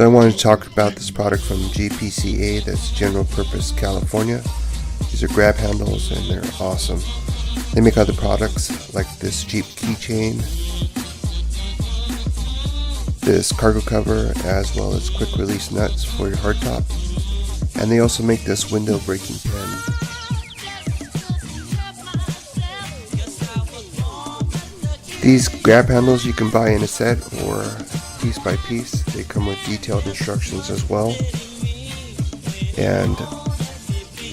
So I wanted to talk about this product from GPCA, that's General Purpose California. These are grab handles and they're awesome. They make other products like this Jeep keychain, this cargo cover, as well as quick release nuts for your hardtop. And they also make this window breaking pin. These grab handles you can buy in a set or piece by piece. They come with detailed instructions as well. And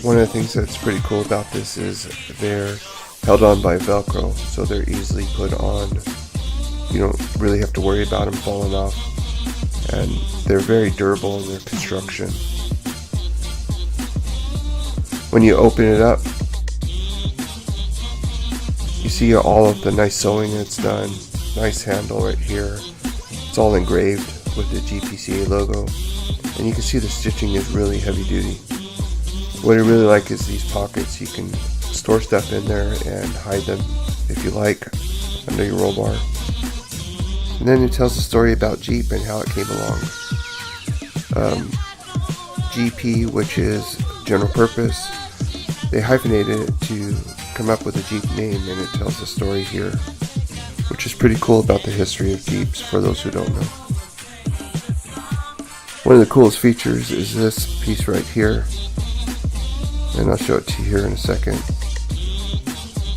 one of the things that's pretty cool about this is they're held on by Velcro, so they're easily put on. You don't really have to worry about them falling off, and they're very durable in their construction. When you open it up, you see all of the nice sewing that's done. Nice handle right here. It's all engraved with the GPCA logo, and you can see the stitching is really heavy duty. What I really like is these pockets. You can store stuff in there and hide them if you like under your roll bar. And then it tells the story about Jeep and how it came along. GP, which is general purpose, they hyphenated it to come up with a Jeep name, and it tells the story here, which is pretty cool about the history of Jeeps for those who don't know. One of the coolest features is this piece right here, and I'll show it to you here in a second.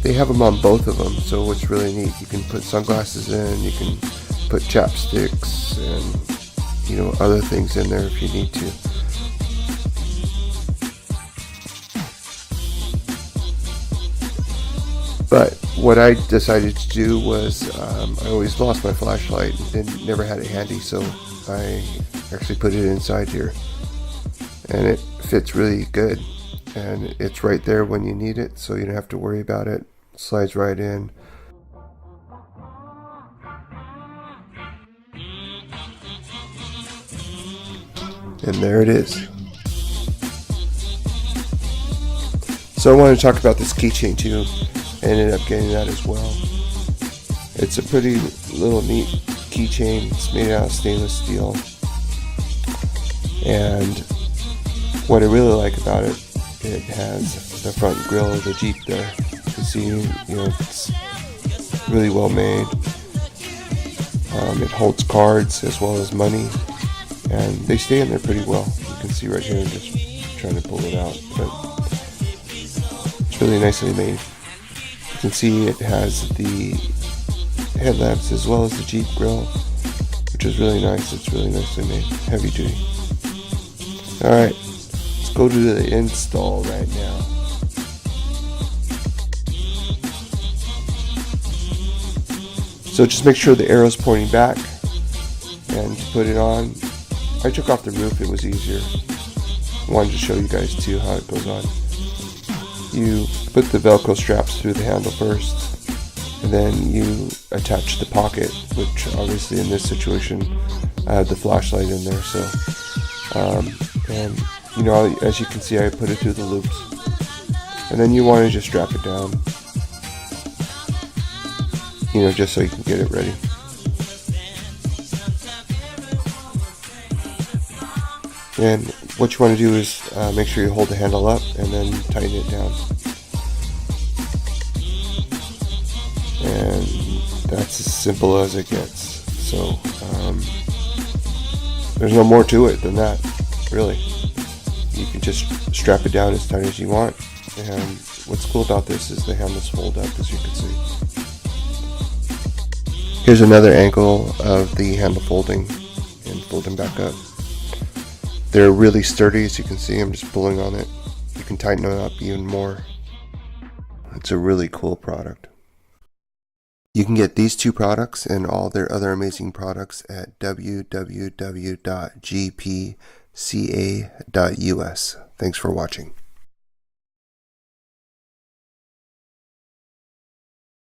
They have them on both of them, so it's really neat. You can put sunglasses in, you can put chapsticks and other things in there if you need to. But what I decided to do was I always lost my flashlight and never had it handy, so I actually put it inside here, and it fits really good, and it's right there when you need it, so you don't have to worry about it. It slides right in. And there it is. So I wanted to talk about this keychain too. I ended up getting that as well. It's a pretty little neat keychain. It's made out of stainless steel. And what I really like about it, it has the front grille of the Jeep there. You can see, it's really well made. It holds cards as well as money, and they stay in there pretty well. You can see right here, I'm just trying to pull it out, but it's really nicely made. You can see it has the headlamps as well as the Jeep grille, which is really nice. It's really nicely made, heavy duty. Alright, let's go to the install right now. So just make sure the arrow's pointing back, and to put it on, I took off the roof, it was easier. I wanted to show you guys too how it goes on. You put the Velcro straps through the handle first, and then you attach the pocket, which obviously in this situation I had the flashlight in there, so and as you can see, I put it through the loops, and then you want to just strap it down, just so you can get it ready. And what you want to do is make sure you hold the handle up and then tighten it down. And that's as simple as it gets. So there's no more to it than that, really. You can just strap it down as tight as you want. And what's cool about this is the handles fold up, as you can see. Here's another angle of the handle folding and folding back up. They're really sturdy, as you can see. I'm just pulling on it. You can tighten it up even more. It's a really cool product. You can get these two products and all their other amazing products at www.gpca.us. Thanks for watching.